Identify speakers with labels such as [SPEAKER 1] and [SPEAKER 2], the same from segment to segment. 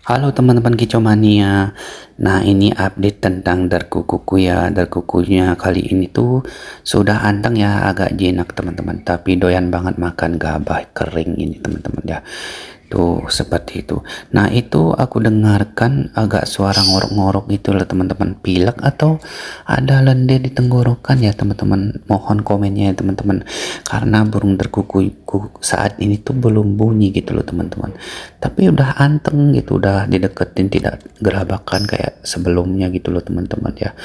[SPEAKER 1] Halo teman-teman Kicomania. Nah, ini update tentang darkukuku ya. Darkukunya kali ini tuh sudah anteng ya, agak jinak teman-teman. Tapi doyan banget makan gabah kering ini teman-teman ya. Tuh seperti itu. Nah, itu aku dengarkan agak suara ngorok-ngorok gitu loh teman-teman. Pilek atau ada lendir di tenggorokan ya teman-teman. Mohon komennya ya teman-teman. Karena burung darkuku saat ini tuh belum bunyi gitu loh teman-teman. Tapi udah anteng gitu, udah dideketin, tidak gerabakan kayak sebelumnya gitu loh teman-teman ya.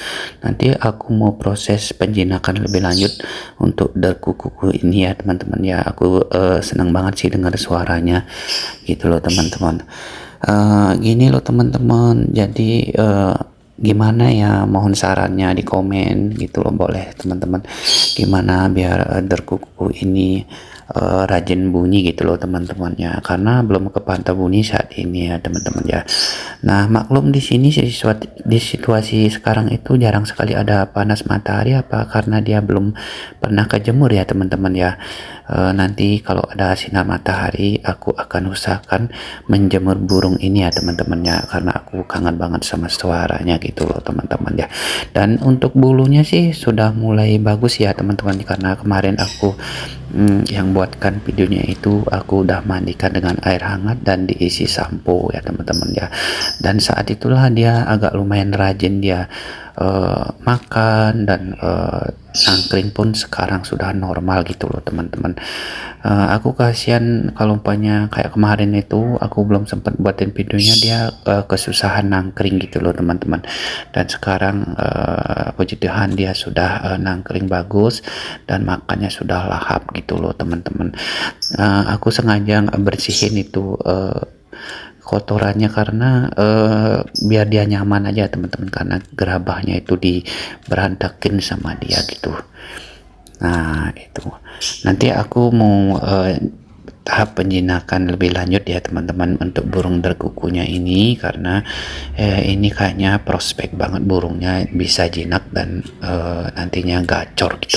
[SPEAKER 1] Nanti aku mau proses penjinakan lebih lanjut untuk darkuku ini ya teman-teman ya. Aku senang banget sih dengar suaranya gitu loh teman-teman. Gini loh teman-teman, jadi gimana ya, mohon sarannya di komen gitu loh, boleh teman-teman, gimana biar darkuku ini rajin bunyi gitu loh teman-teman ya, karena belum kepantau bunyi saat ini ya teman-teman ya. Nah, maklum di sini di situasi sekarang itu jarang sekali ada panas matahari, apa karena dia belum pernah kejemur ya teman-teman ya. Nanti kalau ada sinar matahari aku akan usahakan menjemur burung ini ya teman-teman ya, karena aku kangen banget sama suaranya gitu loh teman-teman ya. Dan untuk bulunya sih sudah mulai bagus ya teman-teman, karena kemarin aku yang buatkan videonya itu aku udah mandikan dengan air hangat dan diisi sampo ya teman-teman ya. Dan saat itulah dia agak lumayan rajin, dia makan dan nangkring pun sekarang sudah normal gitu loh teman-teman. Aku kasihan kalau umpamanya kayak kemarin itu aku belum sempat buatin videonya, dia kesusahan nangkring gitu loh teman-teman. Dan sekarang puji Tuhan dia sudah nangkring bagus dan makannya sudah lahap gitu loh teman-teman. Aku sengaja bersihin itu kotorannya karena biar dia nyaman aja teman-teman, karena gerabahnya itu diberantakin sama dia gitu. Nah, itu nanti aku mau tahap penjinakan lebih lanjut ya teman-teman untuk burung darkukunya ini, karena ini kayaknya prospek banget burungnya bisa jinak dan nantinya gacor gitu.